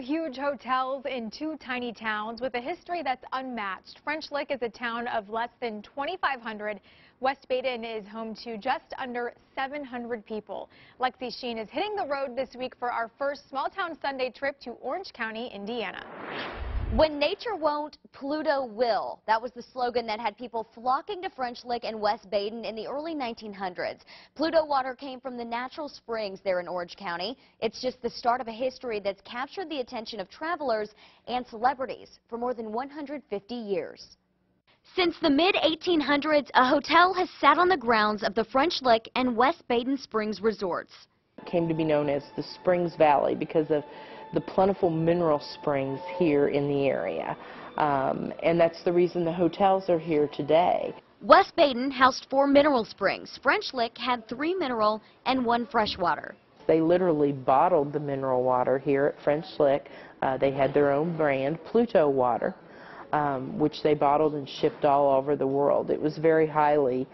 huge hotels in two tiny towns with a history that's unmatched. French Lick is a town of less than 2,500. West Baden is home to just under 700 people. Lexi Sheen is hitting the road this week for our first Small Town Sunday trip to Orange County, Indiana. When nature won't, Pluto will. That was the slogan that had people flocking to French Lick and West Baden in the early 1900s. Pluto water came from the natural springs there in Orange County. It's just the start of a history that's captured the attention of travelers and celebrities for more than 150 years. Since the mid-1800s, a hotel has sat on the grounds of the French Lick and West Baden Springs resorts. It came to be known as the Springs Valley because of the plentiful mineral springs here in the area. And that's the reason the hotels are here today. West Baden housed 4 mineral springs. French Lick had 3 mineral and 1 freshwater. They literally bottled the mineral water here at French Lick. They had their own brand, Pluto Water, which they bottled and shipped all over the world. It was very highly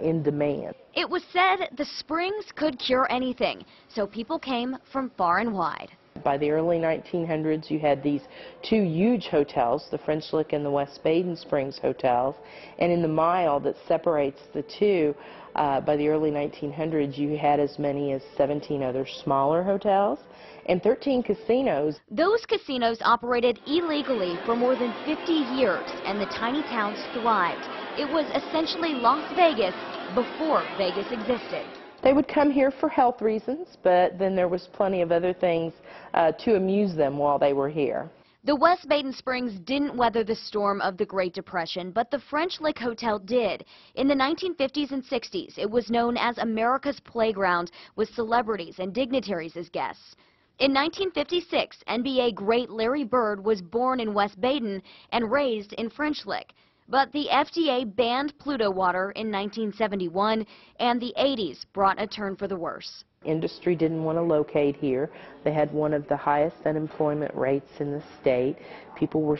in demand. It was said the springs could cure anything, so people came from far and wide. By the early 1900s, you had these 2 huge hotels, the French Lick and the West Baden Springs hotels, and in the mile that separates the two, by the early 1900s, you had as many as 17 other smaller hotels and 13 casinos. Those casinos operated illegally for more than 50 years, and the tiny towns thrived. It was essentially Las Vegas before Vegas existed. They would come here for health reasons, but then there was plenty of other things to amuse them while they were here. The West Baden Springs didn't weather the storm of the Great Depression, but the French Lick Hotel did. In the 1950s and 60s, it was known as America's Playground, with celebrities and dignitaries as guests. In 1956, NBA great Larry Bird was born in West Baden and raised in French Lick. But the FDA banned Pluto water in 1971, and the 80s brought a turn for the worse. Industry didn't want to locate here. They had one of the highest unemployment rates in the state. People were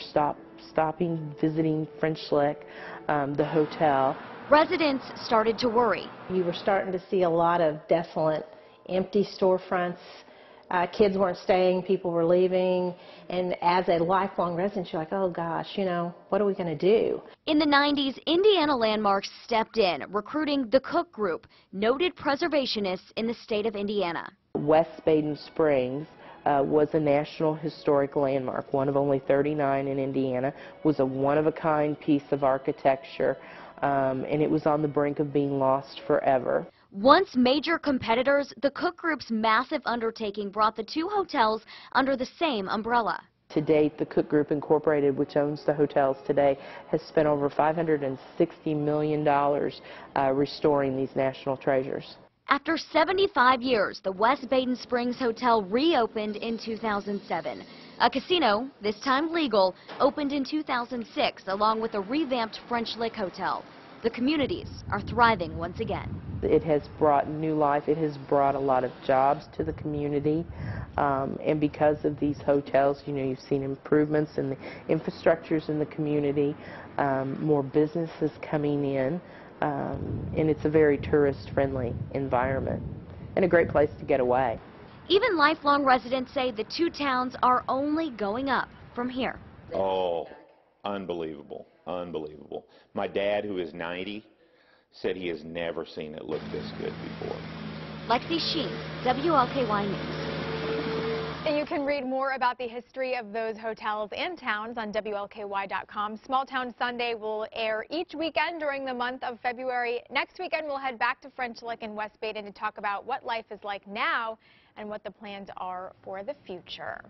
stopping, visiting French Lick, the hotel. Residents started to worry. You were starting to see a lot of desolate, empty storefronts. Kids weren't staying, people were leaving, and as a lifelong resident, you're like, oh gosh, you know, what are we going to do? In the 90s, Indiana Landmarks stepped in, recruiting the Cook Group, noted preservationists in the state of Indiana. West Baden Springs was a National Historic Landmark, one of only 39 in Indiana, was a one-of-a-kind piece of architecture, and it was on the brink of being lost forever. Once major competitors, the Cook Group's massive undertaking brought the 2 hotels under the same umbrella. To date, the Cook Group Incorporated, which owns the hotels today, has spent over $560 million restoring these national treasures. After 75 years, the West Baden Springs Hotel reopened in 2007. A casino, this time legal, opened in 2006, along with a revamped French Lick Hotel. The communities are thriving once again. It has brought new life. It has brought a lot of jobs to the community. And because of these hotels, you know, you've seen improvements in the infrastructures in the community, more businesses coming in, and it's a very tourist-friendly environment and a great place to get away. Even lifelong residents say the 2 towns are only going up from here. Oh, unbelievable, unbelievable. My dad, who is 90, said he has never seen it look this good before. Lexi Sheen, WLKY News. And you can read more about the history of those hotels and towns on WLKY.com. Small Town Sunday will air each weekend during the month of February. Next weekend, we'll head back to French Lick and West Baden to talk about what life is like now and what the plans are for the future.